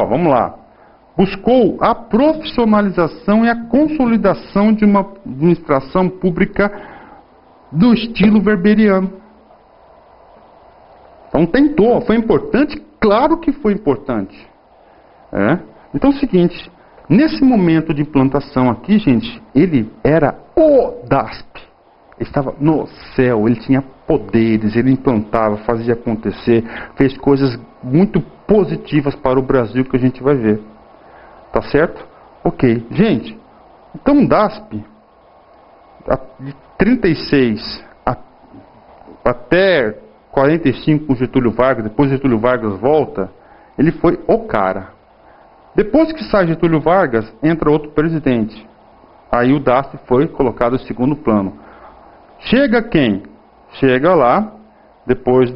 ó, vamos lá. Buscou a profissionalização e a consolidação de uma administração pública do estilo weberiano. Então tentou, foi importante? Claro que foi importante. Então é o seguinte, nesse momento de implantação aqui, gente, ele era o DASP. Ele estava no céu, ele tinha poderes, ele implantava, fazia acontecer, fez coisas muito positivas para o Brasil que a gente vai ver. Tá certo? Ok. Gente, então o DASP, de 36 até 45 com Getúlio Vargas, depois Getúlio Vargas volta, ele foi o cara. Depois que sai Getúlio Vargas, entra outro presidente. Aí o DASP foi colocado em segundo plano. Chega quem? Chega lá, depois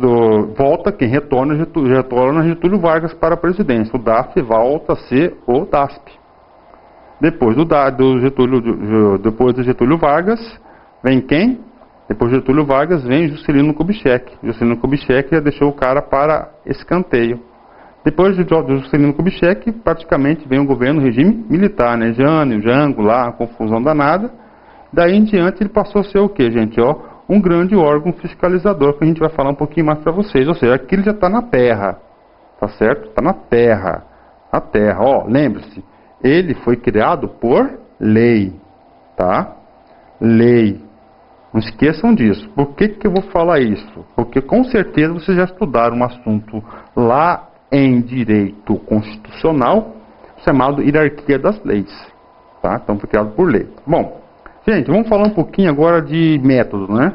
volta quem? Retorna Getúlio Vargas para a presidência. O DASP volta a ser o DASP. Depois do Getúlio Vargas, vem quem? Depois do Getúlio Vargas vem Juscelino Kubitschek. Juscelino Kubitschek já deixou o cara para escanteio. Depois do Juscelino Kubitschek, praticamente vem o governo, o regime militar, né? Jânio, Jango, lá, confusão danada. Daí em diante ele passou a ser o que, gente? Um grande órgão fiscalizador, que a gente vai falar um pouquinho mais para vocês. Ou seja, aqui ele já está na terra, tá certo? Está na terra. A terra, lembre-se, ele foi criado por lei, tá? Lei. Não esqueçam disso. Por que eu vou falar isso? Porque com certeza vocês já estudaram um assunto lá em direito constitucional, chamado hierarquia das leis, tá? Então foi criado por lei. Bom, gente, vamos falar um pouquinho agora de método, né?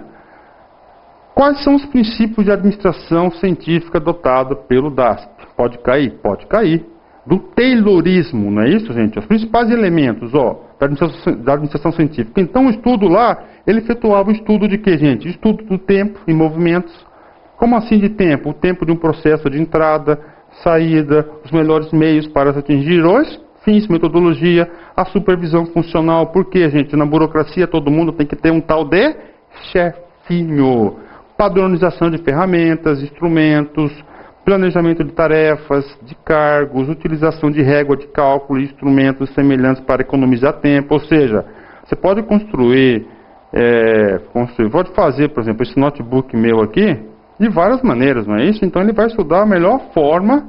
Quais são os princípios de administração científica adotados pelo DASP? Pode cair? Pode cair. Do Taylorismo, não é isso, gente? Os principais elementos, da administração científica. Então, o estudo lá, ele efetuava o estudo de quê, gente? Estudo do tempo e movimentos. Como assim de tempo? O tempo de um processo de entrada, saída, os melhores meios para atingir os fins, metodologia, a supervisão funcional. Por quê, gente? Na burocracia, todo mundo tem que ter um tal de chefinho. Padronização de ferramentas, instrumentos, planejamento de tarefas, de cargos, utilização de régua de cálculo e instrumentos semelhantes para economizar tempo. Ou seja, você pode construir, pode fazer, por exemplo, esse notebook meu aqui, de várias maneiras, não é isso? Então ele vai estudar a melhor forma,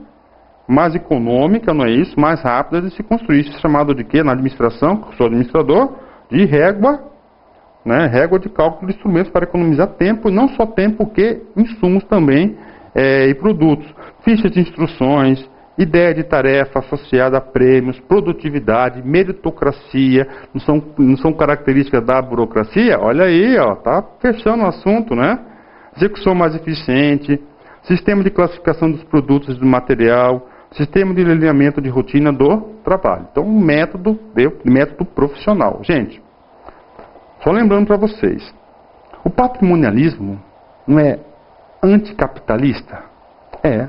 mais econômica, não é isso? Mais rápida de se construir. Isso é chamado de quê? Na administração, que eu sou administrador, de régua, né? Régua de cálculo de instrumentos para economizar tempo, e não só tempo, que insumos também, e produtos, fichas de instruções, ideia de tarefa associada a prêmios, produtividade, meritocracia, não são características da burocracia? Olha aí, tá fechando o assunto, né? Execução mais eficiente, sistema de classificação dos produtos e do material, sistema de alinhamento de rotina do trabalho. Então, um método profissional. Gente, só lembrando para vocês, o patrimonialismo não é anticapitalista? É.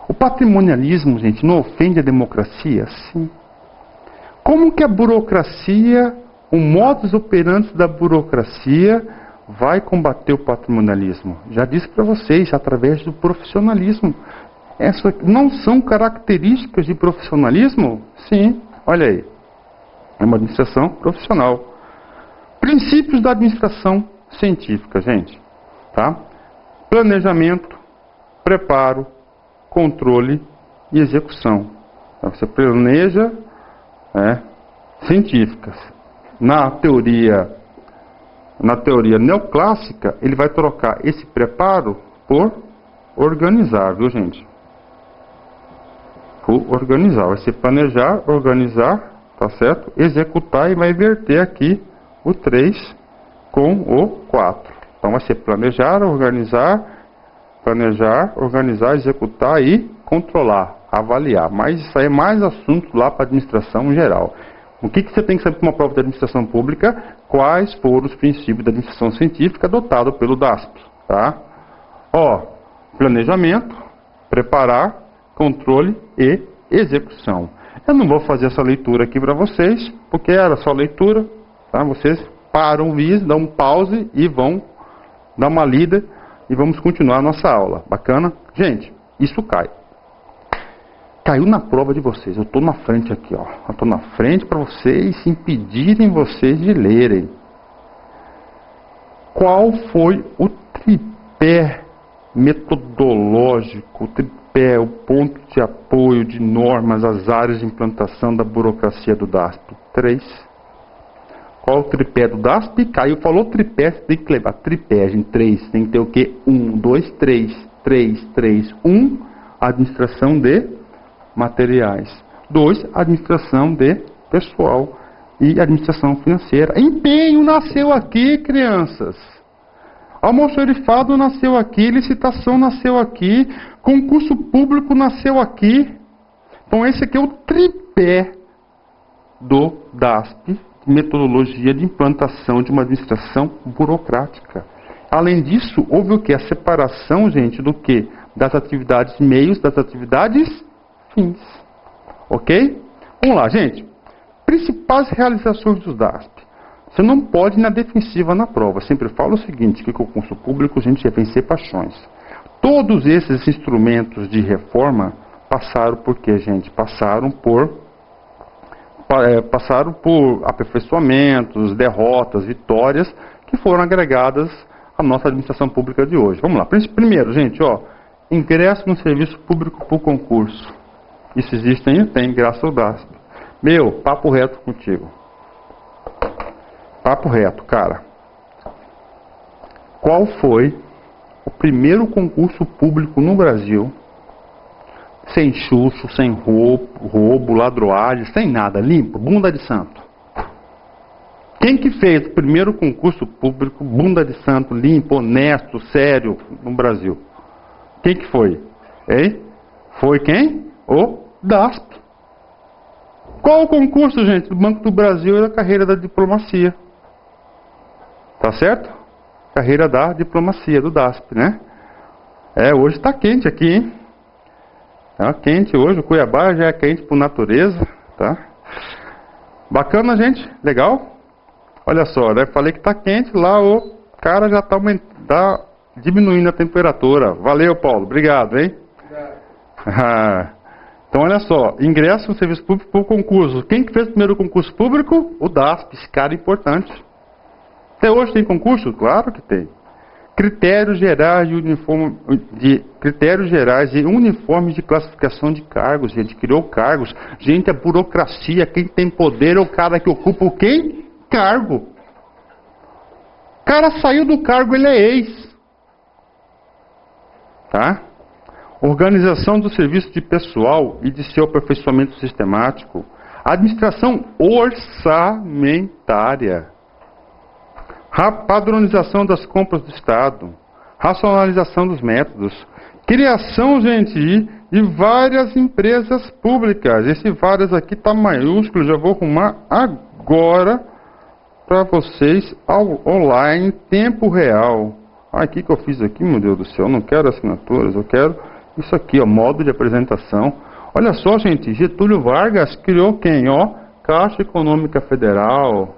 O patrimonialismo, gente, não ofende a democracia? Sim. Como que a burocracia, o modus operandi da burocracia vai combater o patrimonialismo? Já disse para vocês, através do profissionalismo. Essas não são características de profissionalismo? Sim. Olha aí. É uma administração profissional. Princípios da administração científica, gente. Tá? Planejamento, preparo, controle e execução. Então, você planeja científicas. Na teoria neoclássica, ele vai trocar esse preparo por organizar, viu, gente? Por organizar. Vai ser planejar, organizar, tá certo? Executar, e vai inverter aqui o 3 com o 4. Então vai ser planejar, organizar, executar e controlar, avaliar. Mas isso aí é mais assunto lá para a administração em geral. O que você tem que saber para uma prova de administração pública? Quais foram os princípios da administração científica adotados pelo DASP? Tá? Planejamento, preparar, controle e execução. Eu não vou fazer essa leitura aqui para vocês, porque era só leitura. Tá? Vocês param o vídeo, dão um pause e vão dar uma lida e vamos continuar a nossa aula. Bacana? Gente, isso cai. Caiu na prova de vocês. Eu estou na frente aqui, ó. Eu estou na frente para vocês impedirem vocês de lerem. Qual foi o tripé metodológico, o tripé, o ponto de apoio de normas, as áreas de implantação da burocracia do DASP? 3. Qual o tripé do DASP? Caiu, falou tripé, você tem que levar tripé, gente. 3. Tem que ter o quê? 1, 2, 3. 3, 3, 1. Administração de materiais. 2. Administração de pessoal. E administração financeira. Empenho nasceu aqui, crianças. Almoxarifado nasceu aqui, licitação nasceu aqui, concurso público nasceu aqui. Então esse aqui é o tripé do DASP, metodologia de implantação de uma administração burocrática. Além disso, houve o que? A separação, gente, do que? Das atividades meios, das atividades fins. Ok? Vamos lá, gente. Principais realizações do DASP. Você não pode ir na defensiva na prova. Eu sempre falo o seguinte, que com o concurso público a gente ia vencer paixões. Todos esses instrumentos de reforma passaram por quê, gente? Passaram por aperfeiçoamentos, derrotas, vitórias, que foram agregadas à nossa administração pública de hoje. Vamos lá. Primeiro, gente, ó, ingresso no serviço público por concurso. Isso existe ainda? Tem, graças ao DASP. Meu, papo reto contigo. Papo reto, cara. Qual foi o primeiro concurso público no Brasil, sem chucho, sem roubo, ladroagem, sem nada, limpo, bunda de santo? Quem que fez o primeiro concurso público, bunda de santo, limpo, honesto, sério, no Brasil? Quem que foi? Hein? Foi quem? O DASP. Qual o concurso, gente, do Banco do Brasil e a carreira da diplomacia? Tá certo? Carreira da diplomacia, do DASP, né? Hoje tá quente aqui, hein? Tá quente hoje, o Cuiabá já é quente por natureza, tá? Bacana, gente? Legal? Olha só, né? Falei que tá quente, lá o cara já tá diminuindo a temperatura. Valeu, Paulo, obrigado, hein? Obrigado. Então, olha só, ingresso no serviço público por concurso. Quem que fez o primeiro concurso público? O DASP, esse cara é importante. Até hoje tem concurso? Claro que tem. Critérios gerais e uniformes de classificação de cargos. Gente, criou cargos. Gente, a burocracia, quem tem poder é o cara que ocupa o quem? Cargo. O cara saiu do cargo, ele é ex. Tá? Organização do serviço de pessoal e de seu aperfeiçoamento sistemático. Administração orçamentária. Padronização das compras do Estado. Racionalização dos métodos. Criação, gente, de várias empresas públicas. Esse várias aqui está maiúsculo, já vou arrumar agora para vocês online, tempo real. O que eu fiz aqui, meu Deus do céu? Eu não quero assinaturas, eu quero isso aqui, ó, modo de apresentação. Olha só, gente, Getúlio Vargas criou quem, ó? Caixa Econômica Federal,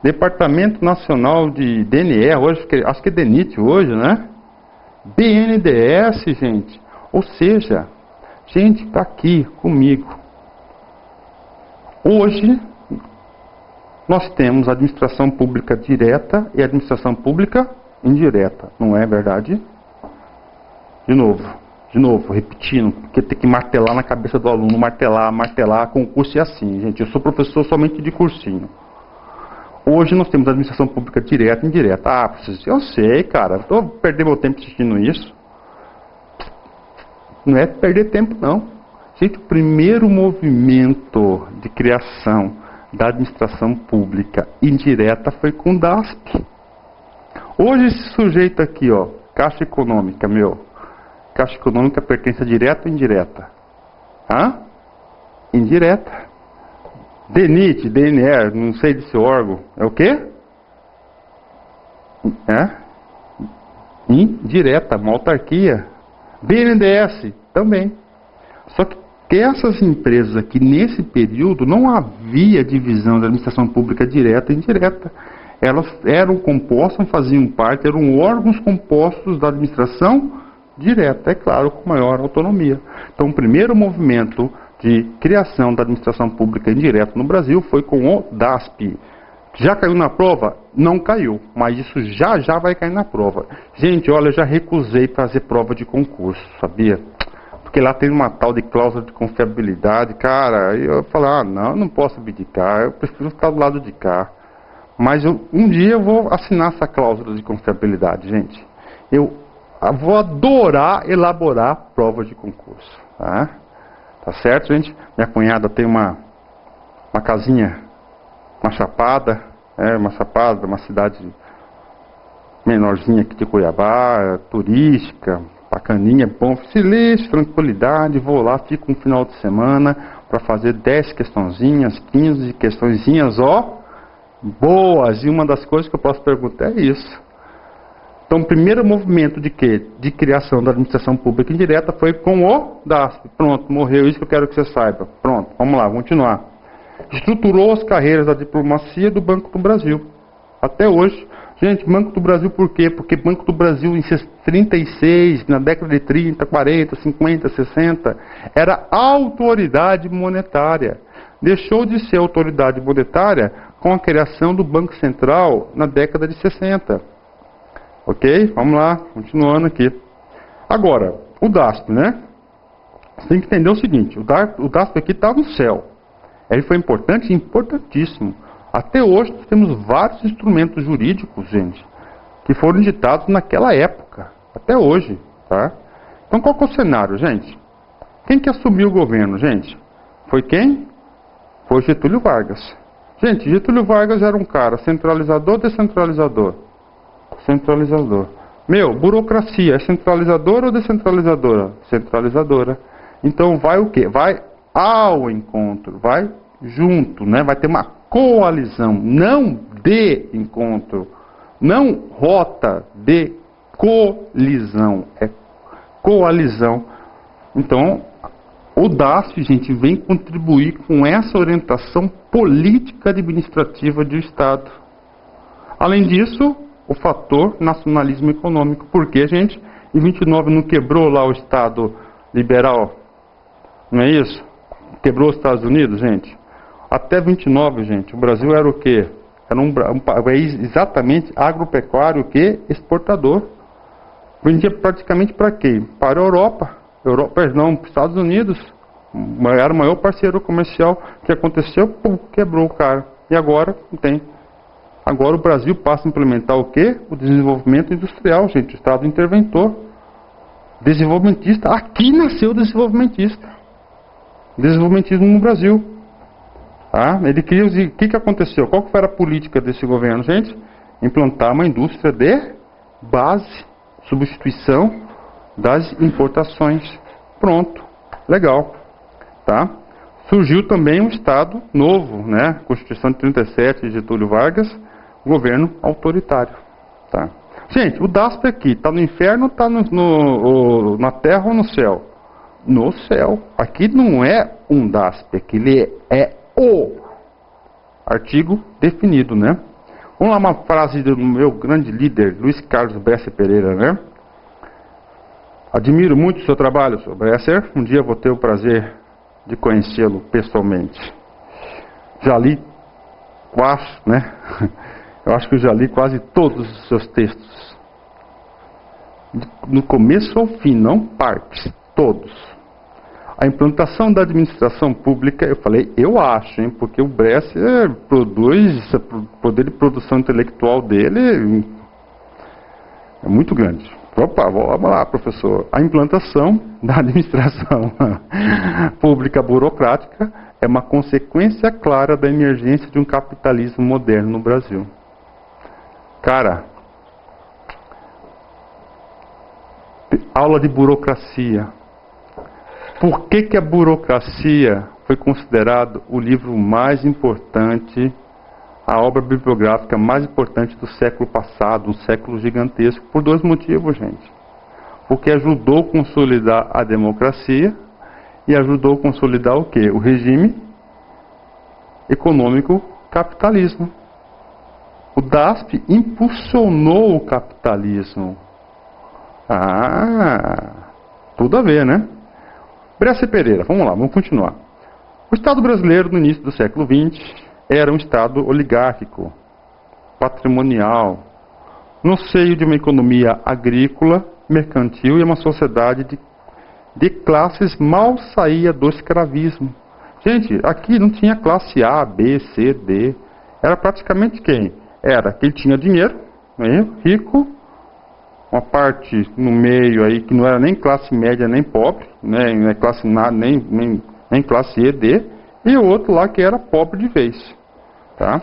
Departamento Nacional de DNE, hoje, acho que é DENIT hoje, né? BNDES, gente. Ou seja, gente, tá aqui comigo. Hoje, nós temos administração pública direta e administração pública indireta. Não é verdade? De novo, repetindo, porque tem que martelar na cabeça do aluno, martelar, concurso é assim, gente. Eu sou professor somente de cursinho. Hoje nós temos administração pública direta e indireta. Eu sei, cara, estou perdendo meu tempo assistindo isso. Não é perder tempo, não. Gente, o primeiro movimento de criação da administração pública indireta foi com o DASP. Hoje esse sujeito aqui, ó, Caixa Econômica, Caixa Econômica pertence a direta ou indireta? Indireta. DENIT, DNE, não sei desse órgão. É o quê? Indireta, uma autarquia. BNDES, também. Só que essas empresas aqui, nesse período, não havia divisão da administração pública direta e indireta. Elas eram compostas, faziam parte, eram órgãos compostos da administração direta, é claro, com maior autonomia. Então, o primeiro movimento de criação da administração pública indireta no Brasil foi com o DASP. Já caiu na prova? Não caiu, mas isso já vai cair na prova. Gente, olha, eu já recusei fazer prova de concurso, sabia? Porque lá tem uma tal de cláusula de confiabilidade, cara, e eu falo, não posso abdicar, eu prefiro ficar do lado de cá. Mas um dia eu vou assinar essa cláusula de confiabilidade, gente. Eu vou adorar elaborar prova de concurso, tá? Tá certo, gente? Minha cunhada tem uma casinha, uma chapada, uma cidade menorzinha aqui de Cuiabá, turística, bacaninha, bom, silêncio, tranquilidade, vou lá, fico um final de semana para fazer 10 questõezinhas, 15 questõezinhas, boas, e uma das coisas que eu posso perguntar é isso. Então, o primeiro movimento de quê? De criação da administração pública indireta foi com o DASP. Pronto, morreu, isso que eu quero que você saiba. Pronto, vamos lá, vamos continuar. Estruturou as carreiras da diplomacia do Banco do Brasil. Até hoje. Gente, Banco do Brasil por quê? Porque Banco do Brasil em 36, na década de 30, 40, 50, 60, era autoridade monetária. Deixou de ser autoridade monetária com a criação do Banco Central na década de 60. Ok? Vamos lá, continuando aqui. Agora, o DASP, né? Você tem que entender o seguinte, o DASP aqui está no céu. Ele foi importante, importantíssimo. Até hoje nós temos vários instrumentos jurídicos, gente, que foram editados naquela época. Até hoje, tá? Então qual que é o cenário, gente? Quem que assumiu o governo, gente? Foi quem? Foi Getúlio Vargas. Gente, Getúlio Vargas era um cara centralizador ou descentralizador? Centralizador. Burocracia, é centralizadora ou descentralizadora? Centralizadora. Então vai o quê? Vai ao encontro, vai junto, né? Vai ter uma coalizão, não de encontro, não rota de colisão, é coalizão. Então, o DASP, gente, vem contribuir com essa orientação política administrativa do Estado. Além disso, o fator nacionalismo econômico. Porque, gente, em 29 não quebrou lá o Estado liberal? Não é isso? Quebrou os Estados Unidos, gente? Até 29, gente, o Brasil era o quê? Era um país exatamente agropecuário, o quê? Exportador. Vendia praticamente para quem? Para a Europa. Para os Estados Unidos. Era o maior parceiro comercial. O que aconteceu? Pum, quebrou o cara. E agora não tem. Agora o Brasil passa a implementar o quê? O desenvolvimento industrial, gente. O Estado interventor. Desenvolvimentista. Aqui nasceu o desenvolvimentista. Desenvolvimentismo no Brasil. Tá? Ele queria, o que aconteceu? Qual que foi a política desse governo, gente? Implantar uma indústria de base, substituição das importações. Pronto, legal. Tá? Surgiu também um Estado novo, né? Constituição de 37 de Getúlio Vargas, governo autoritário. Tá? Gente, o DASP aqui, está no inferno, está na terra ou no céu? No céu. Aqui não é um DASP, aqui ele é o artigo definido, né? Vamos lá, uma frase do meu grande líder, Luiz Carlos Bresser Pereira, né? Admiro muito o seu trabalho, Sr. Bresser. Um dia vou ter o prazer de conhecê-lo pessoalmente. Já li quase, né? Eu acho que eu já li quase todos os seus textos. No começo ao fim, não partes, todos. A implantação da administração pública, eu falei, eu acho, hein, porque o Bresser produz, o poder de produção intelectual dele é muito grande. Opa, vamos lá, professor. A implantação da administração pública burocrática é uma consequência clara da emergência de um capitalismo moderno no Brasil. Cara, aula de burocracia. Por que a burocracia foi considerado o livro mais importante, a obra bibliográfica mais importante do século passado, um século gigantesco? Por dois motivos, gente. Porque ajudou a consolidar a democracia e ajudou a consolidar o quê? O regime econômico capitalismo. O DASP impulsionou o capitalismo. Ah, tudo a ver, né? Brescia Pereira, vamos lá, vamos continuar. O Estado brasileiro, no início do século XX, era um Estado oligárquico, patrimonial, no seio de uma economia agrícola, mercantil e uma sociedade de classes mal saía do escravismo. Gente, aqui não tinha classe A, B, C, D. Era praticamente quem? Era quem tinha dinheiro, né, rico, uma parte no meio aí que não era nem classe média nem pobre, né, nem classe E, D, e o outro lá que era pobre de vez. Tá?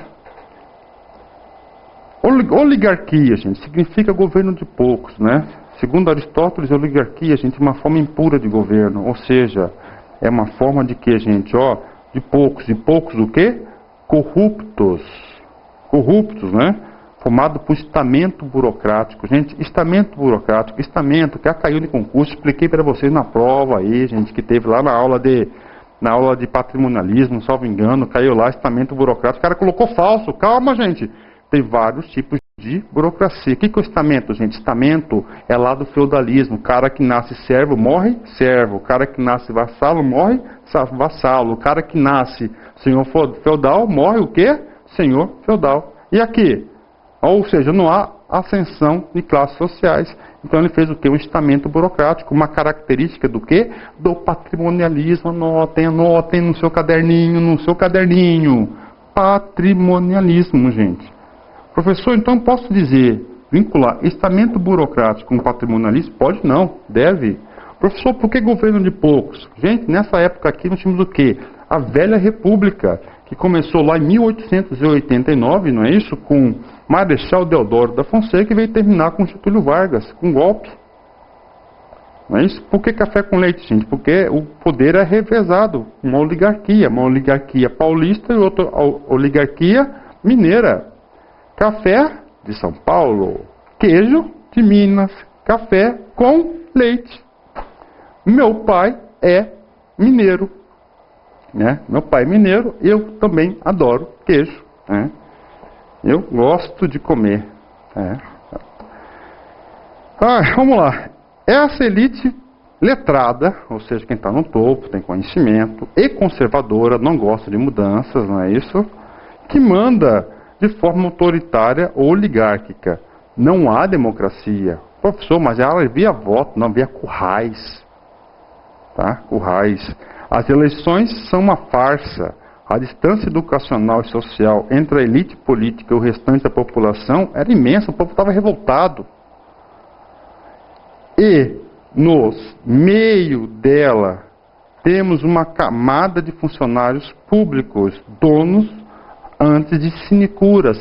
Oligarquia, gente, significa governo de poucos, né? Segundo Aristóteles, oligarquia, gente, é uma forma impura de governo, ou seja, é uma forma de que, gente, de poucos o quê? Corruptos, né? Formado por estamento burocrático, gente, estamento burocrático, que já caiu de concurso, expliquei para vocês na prova aí, gente, que teve lá na aula de patrimonialismo, salvo engano, caiu lá, estamento burocrático, o cara colocou falso, calma, gente. Tem vários tipos de burocracia. O que é o estamento, gente? Estamento é lá do feudalismo. O cara que nasce servo, morre servo. O cara que nasce vassalo, morre vassalo. O cara que nasce senhor feudal, morre o quê? Senhor feudal. E aqui? Ou seja, não há ascensão de classes sociais. Então ele fez o quê? Um estamento burocrático. Uma característica do quê? Do patrimonialismo. Anotem no seu caderninho. Patrimonialismo, gente. Professor, então posso dizer, vincular estamento burocrático com patrimonialismo? Pode não, deve. Professor, por que governo de poucos? Gente, nessa época aqui nós tínhamos o quê? A velha república, que começou lá em 1889, não é isso? Com Marechal Deodoro da Fonseca e veio terminar com Getúlio Vargas, com golpe. Não é isso? Por que café com leite, gente? Porque o poder é revezado, uma oligarquia paulista e outra oligarquia mineira. Café de São Paulo, queijo de Minas, café com leite. Meu pai é mineiro, né? Meu pai é mineiro, eu também adoro queijo, né? Eu gosto de comer. Né? Vamos lá. Essa elite letrada, ou seja, quem está no topo, tem conhecimento, e conservadora, não gosta de mudanças, não é isso? Que manda de forma autoritária ou oligárquica. Não há democracia. Professor, mas ela havia voto, não havia currais. Tá? Currais. As eleições são uma farsa. A distância educacional e social entre a elite política e o restante da população era imensa. O povo estava revoltado. E, no meio dela, temos uma camada de funcionários públicos, donos antes de sinecura,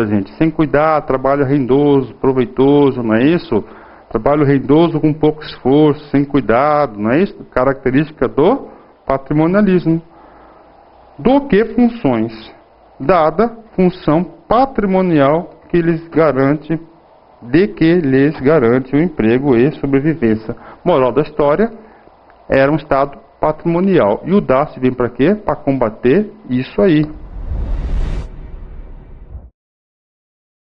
gente, sem cuidar, trabalho rendoso, proveitoso, não é isso? Trabalho rendoso com pouco esforço, sem cuidado, não é isso? Característica do patrimonialismo. Do que funções? Dada função patrimonial que lhes garante o emprego e sobrevivência. Moral da história, era um Estado patrimonial. E o DAS vem para quê? Para combater isso aí.